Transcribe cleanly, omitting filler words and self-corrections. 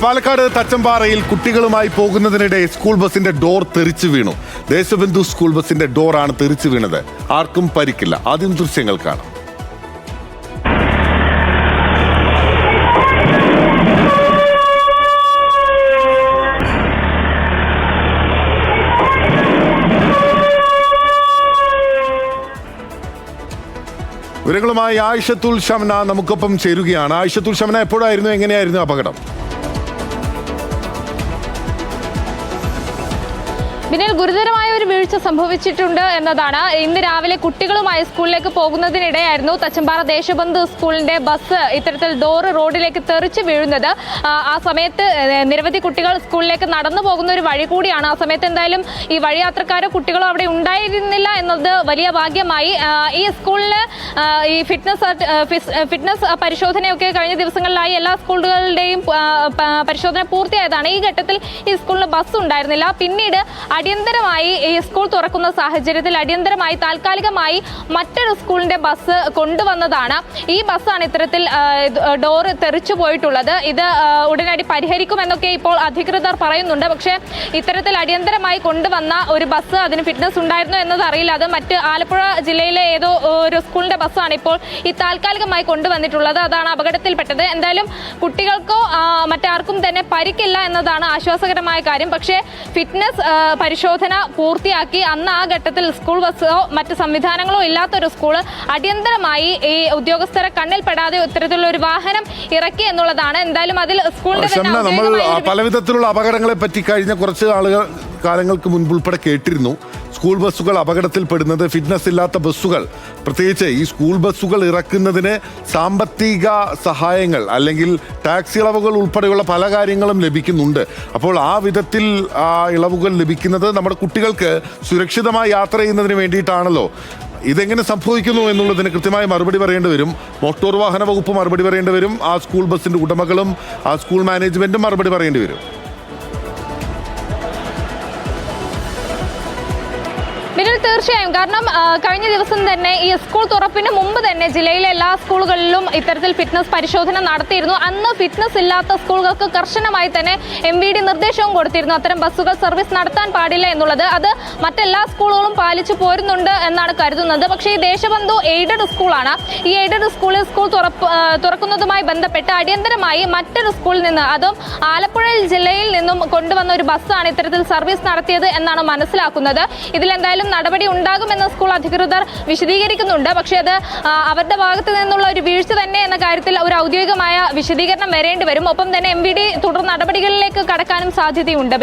പാലക്കാട് തച്ചമ്പാറയിൽ കുട്ടികളുമായി പോകുന്നതിനിടെ സ്കൂൾ ബസിന്റെ ഡോർ തെറിച്ചു വീണു. ദേശബന്ധു സ്കൂൾ ബസിന്റെ ഡോറാണ് തെറിച്ചു വീണത്. ആർക്കും പരിക്കില്ല. ആദ്യം ദൃശ്യങ്ങൾ കാണാം. വിവരങ്ങളുമായി ആയിഷത്തുൽ ഷംന നമുക്കൊപ്പം ചേരുകയാണ്. ആയിഷത്തുൽ ഷംന, എപ്പോഴായിരുന്നു, എങ്ങനെയായിരുന്നു അപകടം? പിന്നിൽ ഗുരുതരമായ ഒരു വീഴ്ച സംഭവിച്ചിട്ടുണ്ട് എന്നതാണ്. ഇന്ന് രാവിലെ കുട്ടികളുമായി സ്കൂളിലേക്ക് പോകുന്നതിനിടെയായിരുന്നു തച്ചമ്പാറ ദേശബന്ധു സ്കൂളിന്റെ ബസ് ഇത്തരത്തിൽ ഡോറ് റോഡിലേക്ക് തെറിച്ച് വീഴുന്നത്. ആ സമയത്ത് നിരവധി കുട്ടികൾ സ്കൂളിലേക്ക് നടന്നു പോകുന്ന ഒരു വഴി കൂടിയാണ്. ആ സമയത്ത് എന്തായാലും ഈ വഴിയാത്രക്കാരോ കുട്ടികളോ അവിടെ ഉണ്ടായിരുന്നില്ല എന്നത് വലിയ ഭാഗ്യമായി. ഈ സ്കൂളിന് ഈ ഫിറ്റ്നസ് പരിശോധനയൊക്കെ കഴിഞ്ഞ ദിവസങ്ങളിലായി എല്ലാ സ്കൂളുകളുടെയും പരിശോധന പൂർത്തിയായതാണ്. ഈ ഘട്ടത്തിൽ ഈ സ്കൂളിന് ബസ് ഉണ്ടായിരുന്നില്ല. പിന്നീട് അടിയന്തരമായി ഈ സ്കൂൾ തുറക്കുന്ന സാഹചര്യത്തിൽ അടിയന്തരമായി താൽക്കാലികമായി മറ്റൊരു സ്കൂളിന്റെ ബസ് കൊണ്ടുവന്നതാണ്. ഈ ബസ്സാണ് ഇത്തരത്തിൽ ഡോറ് തെറിച്ചു പോയിട്ടുള്ളത്. ഇത് ഉടനടി പരിഹരിക്കുമെന്നൊക്കെ ഇപ്പോൾ അധികൃതർ പറയുന്നുണ്ട്. പക്ഷേ ഇത്തരത്തിൽ അടിയന്തരമായി കൊണ്ടുവന്ന ഒരു ബസ്, അതിന് ഫിറ്റ്നസ് ഉണ്ടായിരുന്നു എന്നത് അറിയില്ല. അത് മറ്റ് ആലപ്പുഴ ജില്ലയിലെ ഏതോ ഒരു സ്കൂളിന്റെ ബസ്സാണ് ഇപ്പോൾ ഈ താൽക്കാലികമായി കൊണ്ടുവന്നിട്ടുള്ളത്. അതാണ് അപകടത്തിൽപ്പെട്ടത്. എന്തായാലും കുട്ടികൾക്കോ മറ്റാർക്കും തന്നെ പരിക്കില്ല എന്നതാണ് ആശ്വാസകരമായ കാര്യം. പക്ഷേ ഫിറ്റ്നസ് പരിശോധന പൂർത്തിയാക്കി അന്ന് ആ ഘട്ടത്തിൽ സ്കൂൾ ബസ്സോ മറ്റ് സംവിധാനങ്ങളോ ഇല്ലാത്തൊരു സ്കൂള് അടിയന്തരമായി ഈ ഉദ്യോഗസ്ഥരെ കണ്ണിൽപ്പെടാതെ ഇത്തരത്തിലുള്ള ഒരു വാഹനം ഇറക്കി എന്നുള്ളതാണ്. എന്തായാലും അതിൽ സ്കൂളിന്റെ നമ്മൾ പലവിധത്തിലുള്ള അപകടങ്ങളെ പറ്റി കഴിഞ്ഞ കുറച്ച് കാലങ്ങൾക്ക് മുൻപ് ഉൾപ്പെടെ കേട്ടിരുന്നു. സ്കൂൾ ബസ്സുകൾ അപകടത്തിൽപ്പെടുന്നത്, ഫിറ്റ്നസ് ഇല്ലാത്ത ബസ്സുകൾ, പ്രത്യേകിച്ച് ഈ സ്കൂൾ ബസ്സുകൾ ഇറക്കുന്നതിന് സാമ്പത്തിക സഹായങ്ങൾ അല്ലെങ്കിൽ ടാക്സ് ഇളവുകൾ ഉൾപ്പെടെയുള്ള പല കാര്യങ്ങളും ലഭിക്കുന്നുണ്ട്. അപ്പോൾ ആ വിധത്തിൽ ഇളവുകൾ ലഭിക്കുന്നത് നമ്മുടെ കുട്ടികൾക്ക് സുരക്ഷിതമായി യാത്ര ചെയ്യുന്നതിന് വേണ്ടിയിട്ടാണല്ലോ. ഇതെങ്ങനെ സംഭവിക്കുന്നു എന്നുള്ളതിന് കൃത്യമായി മറുപടി പറയേണ്ടി വരും. മോട്ടോർ വാഹന വകുപ്പ് മറുപടി പറയേണ്ടി വരും. ആ സ്കൂൾ ബസ്സിന്റെ ഉടമകളും ആ സ്കൂൾ മാനേജ്മെന്റും മറുപടി പറയേണ്ടി വരും. തീർച്ചയായും. കാരണം കഴിഞ്ഞ ദിവസം തന്നെ ഈ സ്കൂൾ തുറപ്പിന് മുമ്പ് തന്നെ ജില്ലയിലെ എല്ലാ സ്കൂളുകളിലും ഇത്തരത്തിൽ ഫിറ്റ്നസ് പരിശോധന നടത്തിയിരുന്നു. അന്ന് ഫിറ്റ്നസ് ഇല്ലാത്ത സ്കൂളുകൾക്ക് കർശനമായി തന്നെ MVD നിർദ്ദേശവും കൊടുത്തിരുന്നു. അത്തരം ബസ്സുകൾ സർവീസ് നടത്താൻ പാടില്ല എന്നുള്ളത്. അത് മറ്റെല്ലാ സ്കൂളുകളും പാലിച്ചു പോരുന്നുണ്ട് എന്നാണ് കരുതുന്നത്. പക്ഷേ ഈ ദേശബന്ധു എയ്ഡഡ് സ്കൂളാണ്. ഈ എയ്ഡഡ് സ്കൂളിൽ സ്കൂൾ തുറക്കുന്നതുമായി ബന്ധപ്പെട്ട് അടിയന്തരമായി മറ്റൊരു സ്കൂളിൽ നിന്ന്, അതും ആലപ്പുഴ ജില്ലയിൽ നിന്നും കൊണ്ടുവന്ന ഒരു ബസ്സാണ് ഇത്തരത്തിൽ സർവീസ് നടത്തിയത് എന്നാണ് മനസ്സിലാക്കുന്നത്. ഇതിലെന്തായാലും നടപടി ഉണ്ടാകുമെന്ന് സ്കൂൾ അധികൃതർ വിശദീകരിക്കുന്നുണ്ട്. പക്ഷേ അത് അവരുടെ ഭാഗത്ത് നിന്നുള്ള ഒരു വീഴ്ച തന്നെ എന്ന കാര്യത്തിൽ ഒരു ഔദ്യോഗികമായ വിശദീകരണം വരേണ്ടി വരും. ഒപ്പം തന്നെ MVD തുടർ നടപടികളിലേക്ക് കടക്കാനും സാധ്യതയുണ്ട്.